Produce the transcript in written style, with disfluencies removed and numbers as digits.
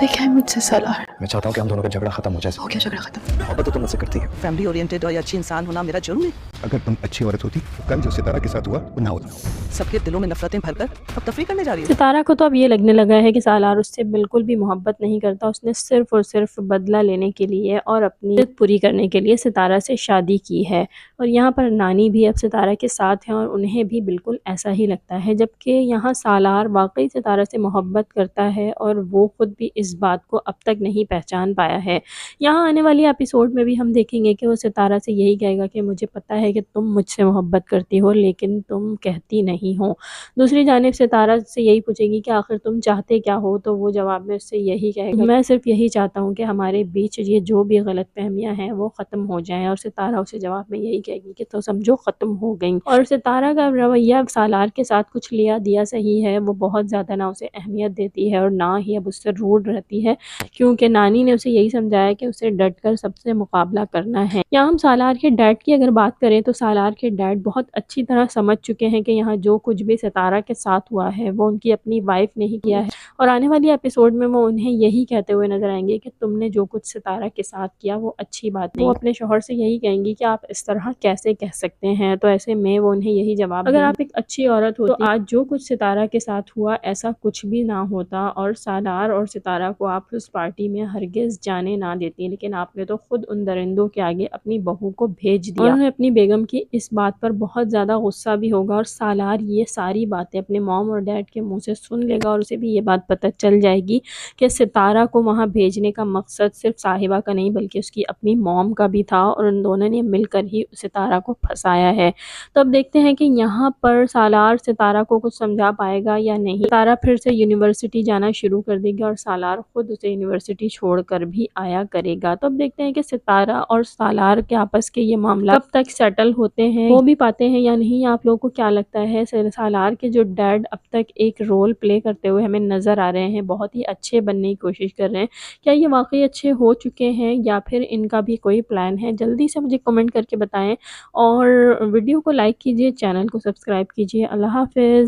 चाहते क्या है मुझसे सलार? मैं चाहता हूँ कि हम दोनों का झगड़ा खत्म हो जाए। हो गया झगड़ा खत्म? मोहब्बत तो तुम मुझसे करती है। फैमिली ओरिएंटेड और अच्छी इंसान होना मेरा जुर्म है। अगर तुम अच्छी औरत होती तो कल जो सितारा के साथ हुआ वो ना होता। सबके दिलों में नफरतें भरकर अब तफरी करने जा रही है। सितारा को तो अब ये लगने लगा है कि सालार उससे बिल्कुल भी मोहब्बत नहीं करता। उसने सिर्फ और सिर्फ बदला लेने के लिए और अपनी जिद पूरी करने के लिए सितारा से शादी की है। और यहाँ पर नानी भी अब सितारा के साथ हैं और उन्हें भी बिल्कुल ऐसा ही लगता है, जबकि यहाँ सालार वाकई सितारा से मोहब्बत करता है और वो खुद भी इस बात को अब तक नहीं पहचान पाया है। यहाँ आने वाली एपिसोड में भी हम देखेंगे कि वो सितारा से यही कहेगा कि मुझे पता है कि तुम मुझसे मोहब्बत करती हो लेकिन तुम कहती नहीं हो। दूसरी जानिब सितारा से यही पूछेगी कि आखिर तुम चाहते क्या हो, तो वो जवाब में उससे यही कहेगा, मैं सिर्फ यही चाहता हूँ कि हमारे बीच ये जो भी गलतफहमियां हैं वो ख़त्म हो जाएं। और सितारा उसे जवाब में यही कहेगी कि तो समझो ख़त्म हो गई। और सितारा का रवैया सालार के साथ कुछ लिया दिया सही है, वो बहुत ज़्यादा ना उसे अहमियत देती है और ना ही अब उससे रूड रहती है, क्योंकि नानी ने उसे यही समझाया कि उसे डट कर सबसे मुकाबला करना है। यहाँ हम सालार के डैड की अगर बात करें तो सालार के डैड बहुत अच्छी तरह समझ चुके हैं कि यहाँ जो कुछ भी सितारा के साथ हुआ है वो उनकी अपनी वाइफ ने ही किया है। और आने वाली एपिसोड में वो उन्हें यही कहते हुए नजर आएंगे कि तुमने जो कुछ सितारा के साथ किया वो अच्छी बात नहीं। वो अपने शौहर से यही कहेंगी कि आप इस तरह कैसे कह सकते हैं। तो ऐसे में वो उन्हें यही जवाब, अगर आप एक अच्छी औरत होती तो आज जो कुछ सितारा के साथ हुआ ऐसा कुछ भी ना होता और सालार और सितारा को आप उस पार्टी में हरगिज जाने ना देती, लेकिन आपने तो खुद उन दरिंदों के आगे अपनी बहू को भेज दिया। और उन्हें अपनी बेगम की इस बात पर बहुत ज़्यादा गुस्सा भी होगा और सालार ये सारी बातें अपने मॉम और डैड के मुंह से सुन लेगा और उसे भी ये बात पता चल जाएगी कि सितारा को वहाँ भेजने का मकसद सिर्फ साहिबा का नहीं बल्कि उसकी अपनी मॉम का भी था और उन दोनों ने मिलकर ही सितारा को फंसाया है। तो अब देखते हैं कि यहाँ पर सालार सितारा को कुछ समझा पाएगा या नहीं। सितारा फिर से यूनिवर्सिटी जाना शुरू कर देगी और सालार खुद उसे यूनिवर्सिटी छोड़कर भी आया करेगा। तो अब देखते हैं कि सितारा और सालार के आपस के ये मामला कब तक सेटल होते हैं, हो भी पाते हैं या नहीं। आप लोगों को क्या लगता है? सालार के जो डैड अब तक एक रोल प्ले करते हुए हमें नजर आ रहे हैं, बहुत ही अच्छे बनने की कोशिश कर रहे हैं, क्या ये वाकई अच्छे हो चुके हैं या फिर इनका भी कोई प्लान है? जल्दी से मुझे कमेंट करके बताएं और वीडियो को लाइक कीजिए, चैनल को सब्सक्राइब कीजिए। अल्लाह हाफिज।